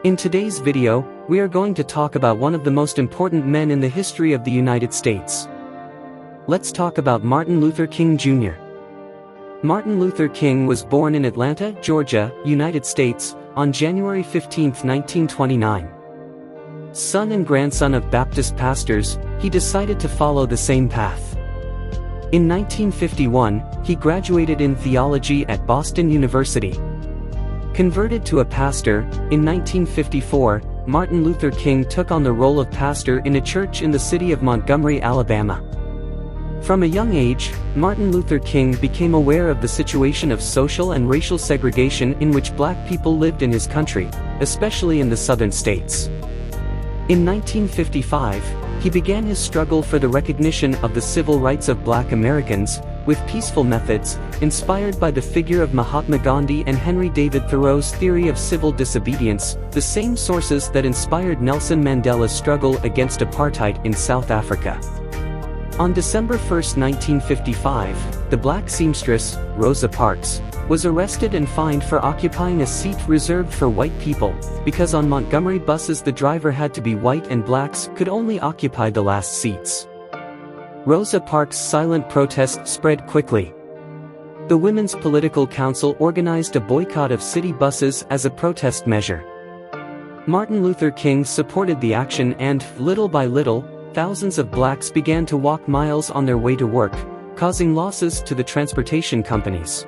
In today's video, we are going to talk about one of the most important men in the history of the United States. Let's talk about Martin Luther King Jr. Martin Luther King was born in Atlanta, Georgia, United States, on January 15, 1929. Son and grandson of Baptist pastors, he decided to follow the same path. In 1951, he graduated in theology at Boston University. Converted to a pastor, in 1954, Martin Luther King took on the role of pastor in a church in the city of Montgomery, Alabama. From a young age, Martin Luther King became aware of the situation of social and racial segregation in which black people lived in his country, especially in the southern states. In 1955, he began his struggle for the recognition of the civil rights of black Americans, with peaceful methods, inspired by the figure of Mahatma Gandhi and Henry David Thoreau's theory of civil disobedience, the same sources that inspired Nelson Mandela's struggle against apartheid in South Africa. On December 1, 1955, the black seamstress, Rosa Parks, was arrested and fined for occupying a seat reserved for white people, because on Montgomery buses the driver had to be white and blacks could only occupy the last seats. Rosa Parks' silent protest spread quickly. The Women's Political Council organized a boycott of city buses as a protest measure. Martin Luther King supported the action and, little by little, thousands of blacks began to walk miles on their way to work, causing losses to the transportation companies.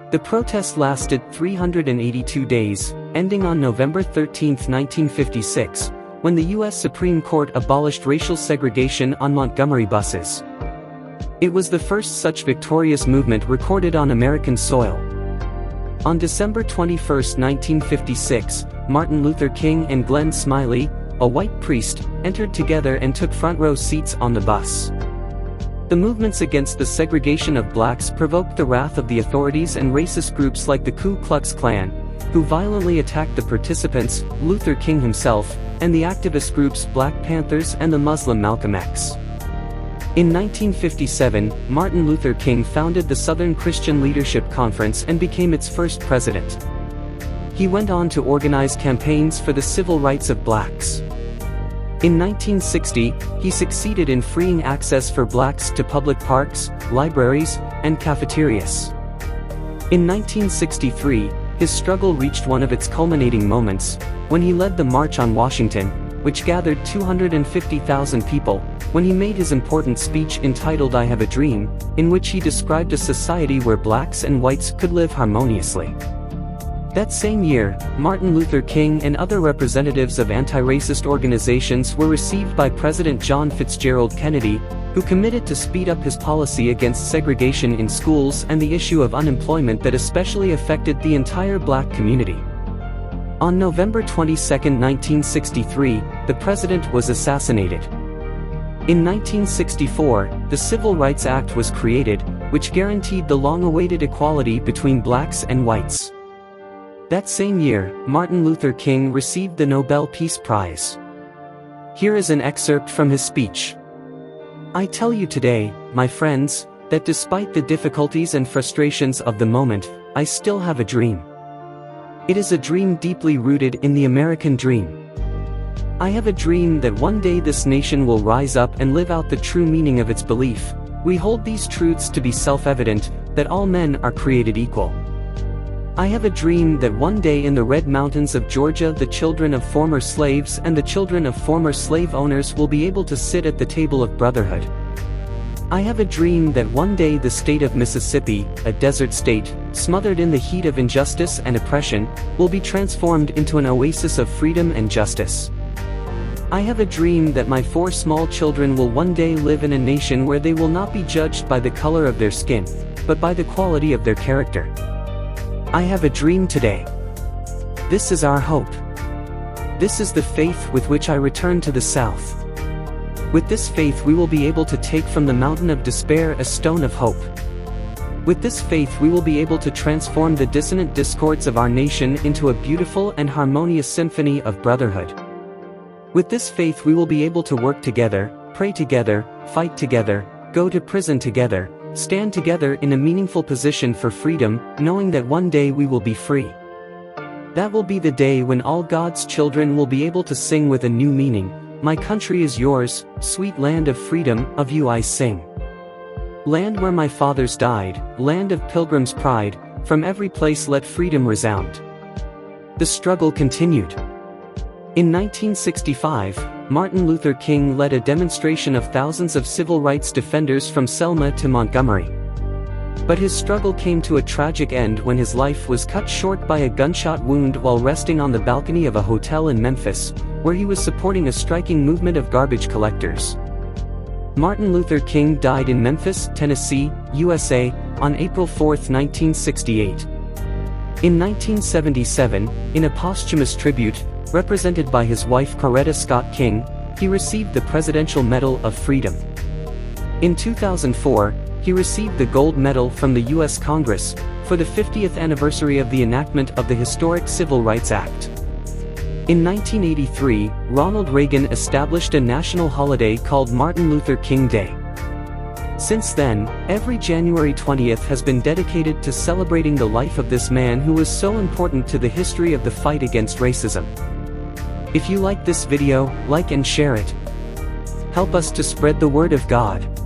The protest lasted 382 days, ending on November 13, 1956, when the U.S. Supreme Court abolished racial segregation on Montgomery buses. It was the first such victorious movement recorded on American soil. On December 21, 1956, Martin Luther King and Glenn Smiley, a white priest, entered together and took front-row seats on the bus. The movements against the segregation of blacks provoked the wrath of the authorities and racist groups like the Ku Klux Klan, who violently attacked the participants, Luther King himself, and the activist groups Black Panthers and the Muslim Malcolm X. In 1957, Martin Luther King founded the Southern Christian Leadership Conference and became its first president. He went on to organize campaigns for the civil rights of blacks. In 1960, he succeeded in freeing access for blacks to public parks, libraries, and cafeterias. In 1963, his struggle reached one of its culminating moments, when he led the March on Washington, which gathered 250,000 people, when he made his important speech entitled "I Have a Dream," in which he described a society where blacks and whites could live harmoniously. That same year, Martin Luther King and other representatives of anti-racist organizations were received by President John Fitzgerald Kennedy, who committed to speed up his policy against segregation in schools and the issue of unemployment that especially affected the entire black community. On November 22, 1963, the president was assassinated. In 1964, the Civil Rights Act was created, which guaranteed the long-awaited equality between blacks and whites. That same year, Martin Luther King received the Nobel Peace Prize. Here is an excerpt from his speech. "I tell you today, my friends, that despite the difficulties and frustrations of the moment, I still have a dream. It is a dream deeply rooted in the American dream. I have a dream that one day this nation will rise up and live out the true meaning of its belief. We hold these truths to be self-evident, that all men are created equal. I have a dream that one day in the Red Mountains of Georgia the children of former slaves and the children of former slave owners will be able to sit at the table of brotherhood. I have a dream that one day the state of Mississippi, a desert state, smothered in the heat of injustice and oppression, will be transformed into an oasis of freedom and justice. I have a dream that my 4 small children will one day live in a nation where they will not be judged by the color of their skin, but by the quality of their character. I have a dream today. This is our hope. This is the faith with which I return to the South. With this faith we will be able to take from the mountain of despair a stone of hope. With this faith we will be able to transform the dissonant discords of our nation into a beautiful and harmonious symphony of brotherhood. With this faith we will be able to work together, pray together, fight together, go to prison together, stand together in a meaningful position for freedom, knowing that one day we will be free. That will be the day when all God's children will be able to sing with a new meaning. My country is yours, sweet land of freedom, of you I sing. Land where my fathers died, land of pilgrims' pride, from every place let freedom resound. The struggle continued. In 1965, Martin Luther King led a demonstration of thousands of civil rights defenders from Selma to Montgomery. But his struggle came to a tragic end when his life was cut short by a gunshot wound while resting on the balcony of a hotel in Memphis, where he was supporting a striking movement of garbage collectors. Martin Luther King died in Memphis, Tennessee, USA, on April 4, 1968. In 1977, in a posthumous tribute, represented by his wife Coretta Scott King, he received the Presidential Medal of Freedom. In 2004, he received the Gold Medal from the U.S. Congress, for the 50th anniversary of the enactment of the historic Civil Rights Act. In 1983, Ronald Reagan established a national holiday called Martin Luther King Day. Since then, every January 20th has been dedicated to celebrating the life of this man who was so important to the history of the fight against racism. If you like this video, like and share it. Help us to spread the word of God.